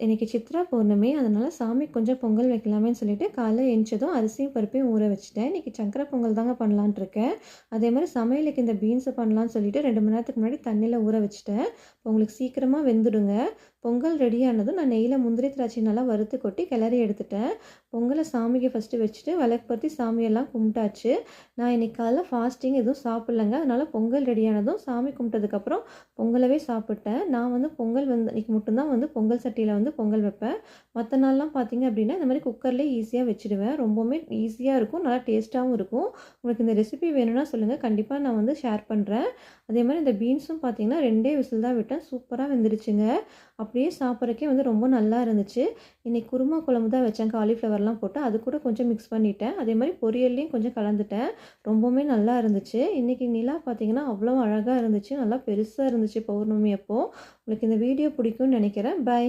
இன்னைக்கு சித்ரா பௌர்ணமி. அதனால சாமிக்கு கொஞ்சம் பொங்கல் வைக்கலாமேன்னு சொல்லிட்டு காலைல எந்திச்சதும் அரிசியும் பருப்பையும் ஊற வச்சுட்டேன். இன்னைக்கு சக்கரை பொங்கல் தாங்க பண்ணலான்ட்டு இருக்கேன். அதே மாதிரி சமையலுக்கு இந்த பீன்ஸை பண்ணலான்னு சொல்லிட்டு 2 மணி நேரத்துக்கு முன்னாடி தண்ணியில் ஊற வச்சுட்டேன். இப்போ உங்களுக்கு சீக்கிரமாக வெந்துடுங்க. பொங்கல் ரெடியானதும் நான் நெய்யில் முந்திரி திராட்சை நல்லா வறுத்து கொட்டி கிளறி எடுத்துட்டேன். பொங்கலை சாமிக்கு ஃபஸ்ட்டு வச்சுட்டு விளக்கு பற்றி சாமியெல்லாம் கும்பிட்டாச்சு. நான் இன்னைக்கு காலைல ஃபாஸ்டிங் எதுவும் சாப்பிட்லங்க. அதனால் பொங்கல் ரெடியானதும் சாமி கும்பிட்டதுக்கப்புறம் பொங்கலவே சாப்பிட்டேன். நான் வந்து பொங்கல் வந்து இன்னைக்கு மட்டும்தான் வந்து பொங்கல் சட்டியில் வந்து பொங்கல் வைப்பேன். மற்ற நாள்லாம் பார்த்தீங்க அப்படின்னா இந்த மாதிரி குக்கர்லேயே ஈஸியாக வச்சுடுவேன். ரொம்பவுமே ஈஸியாக இருக்கும், நல்லா டேஸ்ட்டாகவும் இருக்கும். உங்களுக்கு இந்த ரெசிபி வேணும்னா சொல்லுங்கள், கண்டிப்பாக நான் வந்து ஷேர் பண்ணுறேன். அதே மாதிரி இந்த பீன்ஸும் பார்த்தீங்கன்னா 2 விசில் தான் விட்டேன், சூப்பராக வெந்துருச்சுங்க. அப்படியே சாப்பிட்றக்கே வந்து ரொம்ப நல்லா இருந்துச்சு. இன்றைக்கி குருமா குழம்பு தான் வச்சேன், காலிஃப்ளவர்லாம் போட்டு அது கூட கொஞ்சம் மிக்ஸ் பண்ணிட்டேன். அதே மாதிரி பொரியல்லையும் கொஞ்சம் கலந்துட்டேன். ரொம்பவுமே நல்லா இருந்துச்சு. இன்றைக்கி நிலா பார்த்தீங்கன்னா அவ்வளோ அழகாக இருந்துச்சு, நல்லா பெருசாக இருந்துச்சு பௌர்ணமி அப்போது. உங்களுக்கு இந்த வீடியோ பிடிக்கும்னு நினைக்கிறேன். பை.